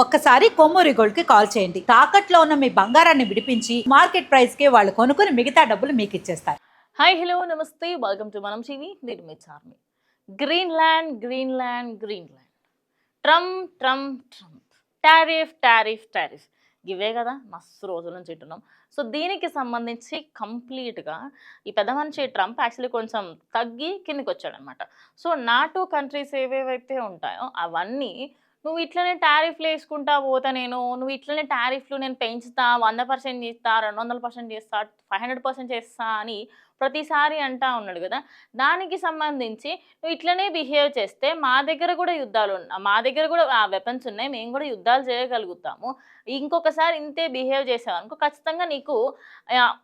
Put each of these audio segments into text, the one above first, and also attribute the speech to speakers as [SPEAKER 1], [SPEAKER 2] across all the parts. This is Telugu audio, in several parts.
[SPEAKER 1] ఒక్కసారి కొమ్మూరి గోల్డ్ కి కాల్ చేయండి. తాకట్లో ఉన్న మీ బంగారాన్ని విడిపించి మార్కెట్ ప్రైస్ కి వాళ్ళు కొనుక్కుని మిగతా డబ్బులు మీకు ఇచ్చేస్తారు.
[SPEAKER 2] హాయ్ హలో నమస్తే వెల్కమ్ టు మనం టీవీ. నేను మీ Charmi. Greenland Trump Trump Trump tariff ఇవే కదా మస్తు రోజుల నుంచి వింటున్నాం. సో దీనికి సంబంధించి కంప్లీట్గా ఈ పెద్ద మనిషి ట్రంప్ యాక్చువల్లీ కొంచెం తగ్గి కిందికి వచ్చాడనమాట. సో నాటో కంట్రీస్ ఏవేవైతే ఉంటాయో అవన్నీ నువ్వు ఇట్లనే టారిఫ్లు వేసుకుంటా పోతా, నువ్వు ఇట్లనే టారిఫ్లు నేను పెంచుతా, 100% చేస్తా, 200% చేస్తా, 500% చేస్తా అని ప్రతిసారి అంటా ఉన్నాడు కదా. దానికి సంబంధించి నువ్వు ఇట్లనే బిహేవ్ చేస్తే మా దగ్గర కూడా మా దగ్గర కూడా వెపన్స్ ఉన్నాయి, మేము కూడా యుద్ధాలు చేయగలుగుతాము. ఇంకొకసారి ఇంతే బిహేవ్ చేసావు అనుకో ఖచ్చితంగా నీకు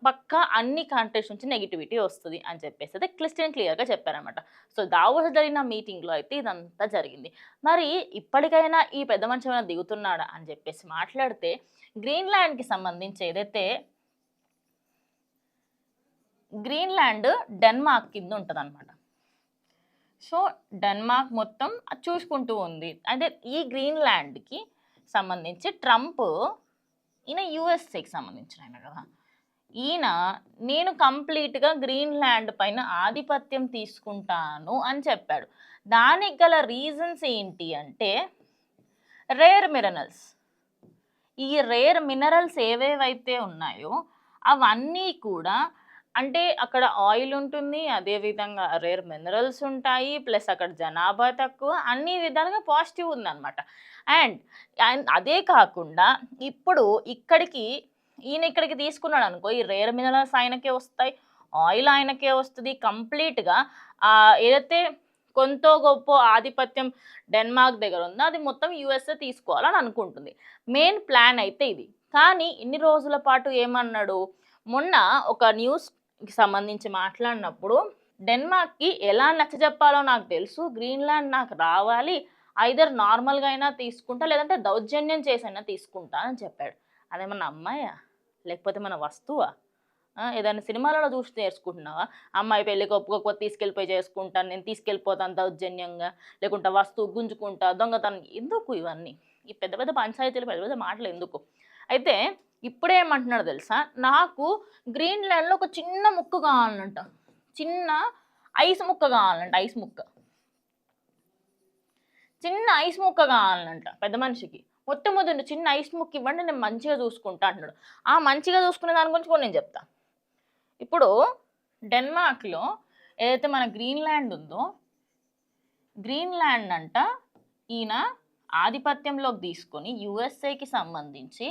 [SPEAKER 2] పక్కా అన్ని కంట్రీస్ నుంచి నెగిటివిటీ వస్తుంది అని చెప్పేసి అయితే క్లియర్గా చెప్పారనమాట. సో దావోస్ జరిగిన మీటింగ్లో అయితే ఇదంతా జరిగింది. మరి ఇప్పటికైనా ఈ పెద్ద మనిషి ఏమైనా దిగుతున్నాడా అని చెప్పేసి మాట్లాడితే, గ్రీన్లాండ్కి సంబంధించి ఏదైతే గ్రీన్లాండ్ డెన్మార్క్ కింద ఉంటుంది అనమాట. సో డెన్మార్క్ మొత్తం చూసుకుంటూ ఉంది. అదే ఈ గ్రీన్లాండ్కి సంబంధించి ట్రంప్ ఈయన యుఎస్ఏకి సంబంధించిన ఆయన కదా, ఈయన నేను కంప్లీట్గా గ్రీన్లాండ్ పైన ఆధిపత్యం తీసుకుంటాను అని చెప్పాడు. దానికి గల రీజన్స్ ఏంటి అంటే రేర్ మినరల్స్. ఈ రేర్ మినరల్స్ ఏవేవైతే ఉన్నాయో అవన్నీ కూడా, అంటే అక్కడ ఆయిల్ ఉంటుంది, అదేవిధంగా రేర్ మినరల్స్ ఉంటాయి, ప్లస్ అక్కడ జనాభా తక్కువ, అన్ని విధాలుగా పాజిటివ్ ఉందన్నమాట. అండ్ అదే కాకుండా ఇప్పుడు ఈయన ఇక్కడికి తీసుకున్నాడు అనుకో, ఈ రేర్ మినరల్స్ ఆయనకే వస్తాయి, ఆయిల్ ఆయనకే వస్తుంది. కంప్లీట్గా ఏదైతే కొంత గొప్ప ఆధిపత్యం డెన్మార్క్ దగ్గర ఉందో అది మొత్తం యుఎస్ఏ తీసుకోవాలని అనుకుంటుంది. మెయిన్ ప్లాన్ అయితే ఇది. కానీ ఇన్ని రోజుల పాటు ఏమన్నాడు, మొన్న ఒక న్యూస్కి సంబంధించి మాట్లాడినప్పుడు డెన్మార్క్కి ఎలా నచ్చజెప్పాలో నాకు తెలుసు, గ్రీన్లాండ్ నాకు రావాలి, ఐదర్ నార్మల్గా అయినా తీసుకుంటా లేదంటే దౌర్జన్యం చేసైనా తీసుకుంటా అని చెప్పాడు. అదేమన్నా అమ్మాయా లేకపోతే మన వస్తువా? ఏదైనా సినిమాలలో చూసి నేర్చుకుంటున్నావా? అమ్మాయి పెళ్ళికి ఒప్పుకోకపోతే తీసుకెళ్ళిపోయి చేసుకుంటాను, నేను తీసుకెళ్ళిపోతాను దౌర్జన్యంగా, లేకుంటే వస్తువు గుంజుకుంటా, దొంగతనం. ఎందుకు ఇవన్నీ? ఈ పెద్ద పెద్ద పంచాయతీలు, పెద్ద పెద్ద మాటలు ఎందుకు? అయితే ఇప్పుడేమంటున్నాడు తెలుసా, నాకు గ్రీన్లాండ్లో ఒక చిన్న ముక్క కావాలంట, చిన్న ఐస్ ముక్క కావాలంట, చిన్న ఐస్ ముక్క కావాలంట పెద్ద మనిషికి. మొత్తం వద్దండి, చిన్న ఐస్ ముక్క ఇవ్వండి, నేను మంచిగా చూసుకుంటా అంటున్నాడు. ఆ మంచిగా చూసుకునే దాని గురించి కూడా నేను చెప్తా. ఇప్పుడు డెన్మార్క్లో ఏదైతే మన గ్రీన్లాండ్ ఉందో, గ్రీన్లాండ్ అంట ఈయన ఆధిపత్యంలోకి తీసుకొని యుఎస్ఏకి సంబంధించి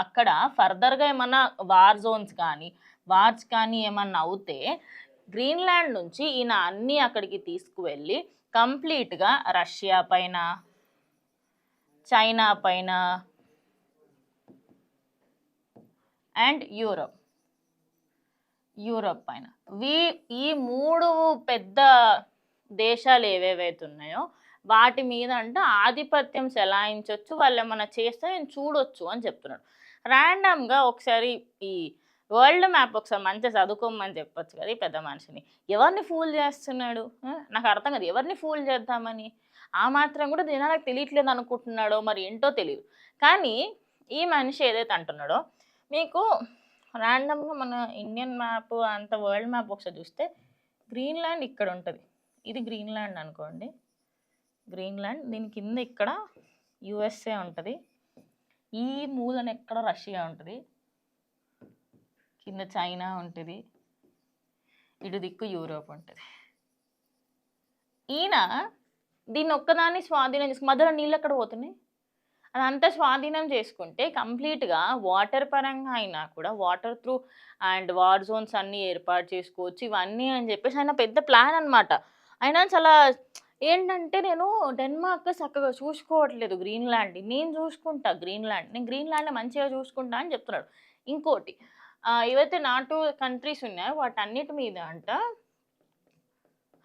[SPEAKER 2] అక్కడ ఫర్దర్గా ఏమన్నా వార్స్ కానీ ఏమన్నా అవుతే గ్రీన్లాండ్ నుంచి ఈయన అన్నీ అక్కడికి తీసుకువెళ్ళి కంప్లీట్గా రష్యా పైన, చైనా పైన అండ్ యూరోప్ పైన, ఈ మూడు పెద్ద దేశాలు ఏవేవైతే ఉన్నాయో వాటి మీద అంటే ఆధిపత్యం చెలాయించవచ్చు, వాళ్ళు ఏమన్నా చేస్తే నేను చూడొచ్చు అని చెప్తున్నాడు. ర్యాండమ్గా ఒకసారి ఈ వరల్డ్ మ్యాప్ ఒకసారి మంచిగా చదువుకోమని చెప్పొచ్చు కదా ఈ పెద్ద మనిషిని. ఎవరిని ఫూల్ చేస్తున్నాడు? నాకు అర్థం కాదు, ఎవరిని ఫూల్ చేద్దామని. ఆ మాత్రం కూడా జనాలకు తెలియట్లేదు అనుకుంటున్నాడో మరి ఏంటో తెలియదు. కానీ ఈ మనిషి ఏదైతే అంటున్నాడో, మీకు ర్యాండమ్గా మన ఇండియన్ మ్యాప్ అంత వరల్డ్ మ్యాప్ ఒకసారి చూస్తే గ్రీన్లాండ్ ఇక్కడ ఉంటుంది. ఇది గ్రీన్లాండ్ అనుకోండి, గ్రీన్లాండ్, దీని కింద ఇక్కడ యుఎస్ఏ ఉంటుంది, ఈ మూలన ఎక్కడ రష్యా ఉంటుంది, కింద చైనా ఉంటుంది, ఇటు దిక్కు యూరోప్ ఉంటుంది. ఈయన దీన్ని ఒక్కదాన్ని స్వాధీనం చేసుకుని మధ్యలో నీళ్ళు ఎక్కడ పోతున్నాయి, అదంతా స్వాధీనం చేసుకుంటే కంప్లీట్గా వాటర్ పరంగా అయినా కూడా water through and war zones అన్నీ ఏర్పాటు చేసుకోవచ్చు ఇవన్నీ అని చెప్పేసి ఆయన పెద్ద ప్లాన్ అనమాట. ఆయన చాలా ఏంటంటే, నేను డెన్మార్క్ చక్కగా చూసుకోవట్లేదు గ్రీన్లాండ్, నేను చూసుకుంటా నేను గ్రీన్లాండ్ మంచిగా చూసుకుంటా అని చెప్తున్నాడు. ఇంకోటి, ఏవైతే నాటో కంట్రీస్ ఉన్నాయో వాటన్నిటి మీద అంట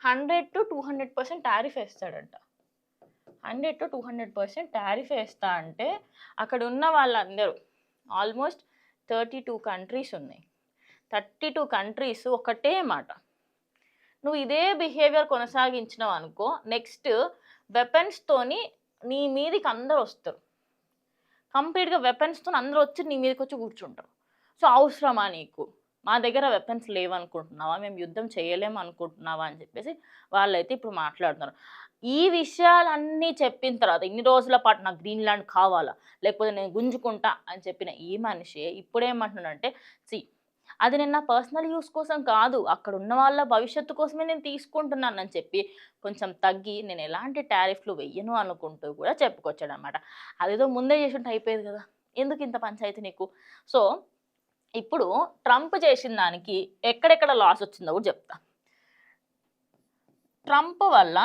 [SPEAKER 2] 100 to 200% టారిఫ్ వేస్తాడంట. 100 to 200% టారిఫ్ వేస్తా అంటే అక్కడ ఉన్న వాళ్ళందరూ ఆల్మోస్ట్ 32 కంట్రీస్ ఉన్నాయి. 32 కంట్రీస్ ఒకటే మాట, నువ్వు ఇదే బిహేవియర్ కొనసాగించినావు అనుకో, నెక్స్ట్ వెపన్స్తోని నీ మీదికి అందరు వస్తారు. కంప్లీట్గా వెపన్స్తో అందరూ వచ్చి నీ మీదకి వచ్చి కూర్చుంటారు. సో అవసరమా నీకు, మా దగ్గర వెపన్స్ లేవనుకుంటున్నావా, మేము యుద్ధం చేయలేము అనుకుంటున్నావా అని చెప్పేసి వాళ్ళైతే ఇప్పుడు మాట్లాడుతున్నారు. ఈ విషయాలన్నీ చెప్పిన తర్వాత ఇన్ని రోజుల పాటు నాకు గ్రీన్లాండ్ కావాలా, లేకపోతే నేను గుంజుకుంటా అని చెప్పిన ఈ మనిషి ఇప్పుడేమంటున్నాడంటే, సి అది నేను నా పర్సనల్ యూస్ కోసం కాదు, అక్కడ ఉన్న వాళ్ళ భవిష్యత్తు కోసమే నేను తీసుకుంటున్నానని చెప్పి కొంచెం తగ్గి నేను ఎలాంటి టారిఫ్లు వెయ్యను అనుకుంటూ కూడా చెప్పుకొచ్చాడనమాట. అదేదో ముందే చేసింటే అయిపోయేది కదా, ఎందుకు ఇంత పంచాయతీ నీకు. సో ఇప్పుడు ట్రంప్ చేసిన దానికి ఎక్కడెక్కడ లాస్ వచ్చిందో కూడా చెప్తా. ట్రంప్ వల్ల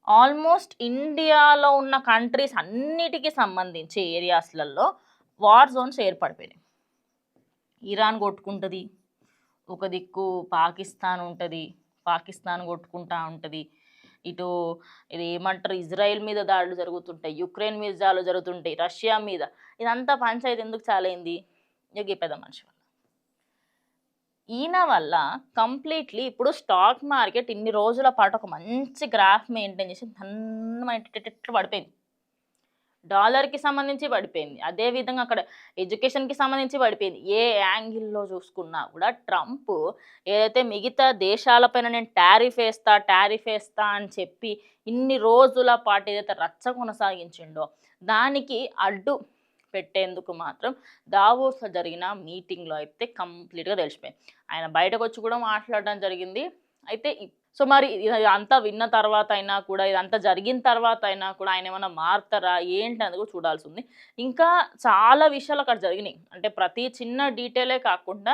[SPEAKER 2] ఆల్మోస్ట్ ఇండియాలో ఉన్న కంట్రీస్ అన్నిటికీ సంబంధించి ఏరియాస్లలో వార్ జోన్స్ ఏర్పడిపోయినాయి. ఇరాన్ కొట్టుకుంటుంది, ఒక దిక్కు పాకిస్తాన్ ఉంటుంది, పాకిస్తాన్ కొట్టుకుంటా ఉంటుంది, ఇటు ఇది ఏమంటారు ఇజ్రాయెల్ మీద దాడులు జరుగుతుంటాయి, యుక్రెయిన్ మీద దాడులు జరుగుతుంటాయి, రష్యా మీద. ఇదంతా పంచాయతీ ఎందుకు చాలైంది, ఈ పెద్ద మనిషి వల్ల. ఈయన వల్ల కంప్లీట్లీ ఇప్పుడు స్టాక్ మార్కెట్ ఇన్ని రోజుల పాటు ఒక మంచి గ్రాఫ్ మెయింటైన్ చేసి ధన్యమైన పడిపోయింది. డాలర్కి సంబంధించి పడిపోయింది, అదేవిధంగా అక్కడ ఎడ్యుకేషన్కి సంబంధించి పడిపోయింది. ఏ యాంగిల్లో చూసుకున్నా కూడా ట్రంప్ ఏదైతే మిగతా దేశాలపైన నేను టారిఫ్ వేస్తా అని చెప్పి ఇన్ని రోజుల పాటు ఏదైతే రచ్చ కొనసాగించిండో దానికి అడ్డు పెట్టేందుకు మాత్రం దావోస్లో జరిగిన మీటింగ్లో అయితే కంప్లీట్గా తెలిసిపోయింది. ఆయన బయటకు వచ్చి కూడా మాట్లాడడం జరిగింది. అయితే సో మరి ఇదంతా విన్న తర్వాత అయినా కూడా, ఇదంతా జరిగిన తర్వాత అయినా కూడా ఆయన ఏమైనా మారుతారా ఏంటి అనేది కూడా చూడాల్సి ఉంది. ఇంకా చాలా విషయాలు అక్కడ జరిగినాయి. అంటే ప్రతి చిన్న డీటెయిలే కాకుండా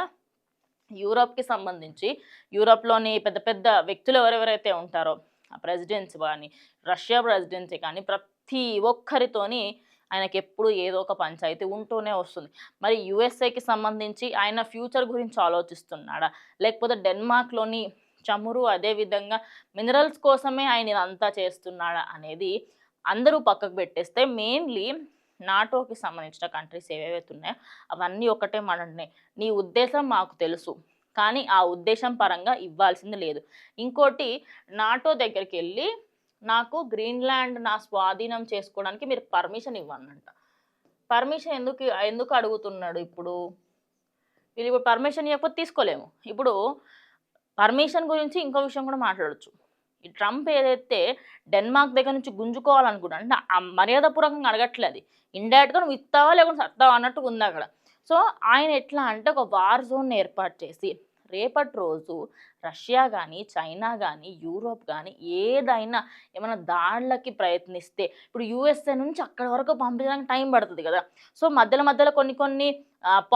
[SPEAKER 2] యూరప్కి సంబంధించి యూరప్లోని పెద్ద పెద్ద వ్యక్తులు ఎవరెవరైతే ఉంటారో ఆ ప్రెసిడెంట్స్ కానీ, రష్యా ప్రెసిడెన్సీ కానీ, ప్రతి ఒక్కరితోని ఆయనకి ఎప్పుడు ఏదో ఒక పంచాయితీ ఉంటూనే వస్తుంది. మరి యుఎస్ఏకి సంబంధించి ఆయన ఫ్యూచర్ గురించి ఆలోచిస్తున్నాడా, లేకపోతే డెన్మార్క్లోని చమురు అదేవిధంగా మినరల్స్ కోసమే ఆయన ఇదంతా చేస్తున్నాడా అనేది అందరూ పక్కకు పెట్టేస్తే మెయిన్లీ నాటోకి సంబంధించిన కంట్రీస్ ఏవేవైతే ఉన్నాయో అవన్నీ ఒకటే మననే, నీ ఉద్దేశం మాకు తెలుసు కానీ ఆ ఉద్దేశం పరంగా ఇవ్వాల్సింది లేదు. ఇంకోటి, నాటో దగ్గరికి వెళ్ళి నాకు గ్రీన్లాండ్ నా స్వాధీనం చేసుకోవడానికి మీరు పర్మిషన్ ఇవ్వనంట. పర్మిషన్ ఎందుకు అడుగుతున్నాడు ఇప్పుడు, వీళ్ళు ఇప్పుడు పర్మిషన్ ఇవ్వకపోతే తీసుకోలేము. ఇప్పుడు పర్మిషన్ గురించి ఇంకో విషయం కూడా మాట్లాడొచ్చు. ఈ ట్రంప్ ఏదైతే డెన్మార్క్ దగ్గర నుంచి గుంజుకోవాలనుకుంటా అంటే ఆ మర్యాదపూర్వకంగా అడగట్లేదు, ఇండైరెక్ట్గా నువ్వు ఇస్తావా లేకుండా సత్తావా అన్నట్టుగా ఉంది అక్కడ. సో ఆయన ఎట్లా అంటే ఒక వార్ జోన్ ఏర్పాటు చేసి రేపటి రోజు రష్యా కానీ, చైనా కానీ, యూరోప్ కానీ ఏదైనా ఏమైనా దాడులకి ప్రయత్నిస్తే ఇప్పుడు యూఎస్ఏ నుంచి అక్కడి వరకు పంపించడానికి టైం పడుతుంది కదా. సో మధ్యలో కొన్ని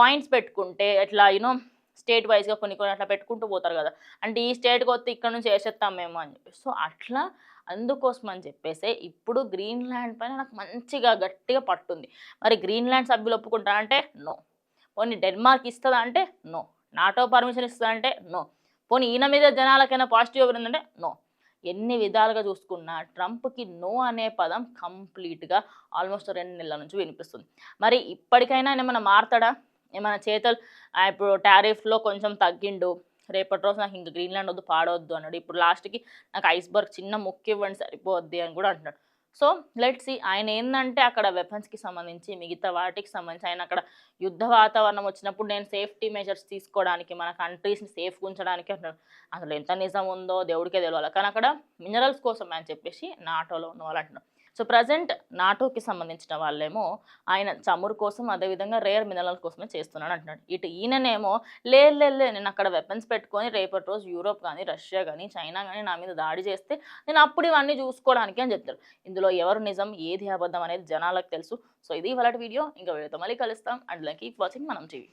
[SPEAKER 2] పాయింట్స్ పెట్టుకుంటే ఎట్లా స్టేట్ వైజ్గా కొన్ని అట్లా పెట్టుకుంటూ పోతారు కదా, అంటే ఈ స్టేట్కి వస్తే ఇక్కడ నుంచి వేసేస్తాం మేము అని చెప్పి. సో అట్లా అందుకోసం అని చెప్పేసి ఇప్పుడు గ్రీన్లాండ్ పైన నాకు మంచిగా గట్టిగా పట్టుంది. మరి గ్రీన్లాండ్ సభ్యులు ఒప్పుకుంటా అంటే నో, పోనీ డెన్మార్క్ ఇస్తుందా అంటే నో, నాటో పర్మిషన్ ఇస్తుందా అంటే నో, పోనీ ఈయన మీద జనాలకైనా పాజిటివ్ ఎవరిందంటే నో. ఎన్ని విధాలుగా చూసుకున్నా ట్రంప్కి నో అనే పదం కంప్లీట్గా ఆల్మోస్ట్ 2 నెలల నుంచి వినిపిస్తుంది. మరి ఇప్పటికైనా ఏమైనా మారుతాడా, ఏమైనా చేతలు ఇప్పుడు టారిఫ్లో కొంచెం తగ్గిండు, రేపటి రోజు నాకు ఇంకా గ్రీన్లాండ్ వద్దు పాడవద్దు అన్నాడు, ఇప్పుడు లాస్ట్కి నాకు ఐస్బర్గ్ చిన్న ముక్కు ఇవ్వండి సరిపోద్ది అని కూడా అంటున్నాడు. సో లెట్స్ సీ ఆయన ఏంటంటే అక్కడ వెపన్స్కి సంబంధించి మిగతా వాటికి సంబంధించి ఆయన అక్కడ యుద్ధ వాతావరణం వచ్చినప్పుడు నేను సేఫ్టీ మెజర్స్ తీసుకోవడానికి మన కంట్రీస్ని సేఫ్గా ఉంచడానికి అంటున్నాడు. అసలు ఎంత నిజం ఉందో దేవుడికే తెలియాలి, కానీ అక్కడ మినరల్స్ కోసం అని చెప్పేసి నాటోలో ఉన్న వాళ్ళు అంటున్నారు. సో ప్రజెంట్ నాటోకి సంబంధించిన వాళ్ళేమో ఆయన చమురు కోసం అదేవిధంగా రేర్ మినరల్ కోసమే చేస్తున్నాడు అంటున్నాడు. ఇటు ఈయననేమో లేదు నేను అక్కడ వెపన్స్ పెట్టుకొని రేపటి రోజు యూరోప్ కానీ, రష్యా కానీ, చైనా కానీ నా మీద దాడి చేస్తే నేను అప్పుడు ఇవన్నీ చూసుకోవడానికి అని చెప్తారు. ఇందులో ఎవరు నిజం ఏది అబద్ధం అనేది జనాలకు తెలుసు. సో ఇది ఇవాళ వీడియో, ఇంకా వీడియోతో మళ్ళీ కలుస్తాం. అండ్ కీప్ వాచింగ్ మనం టీవీ.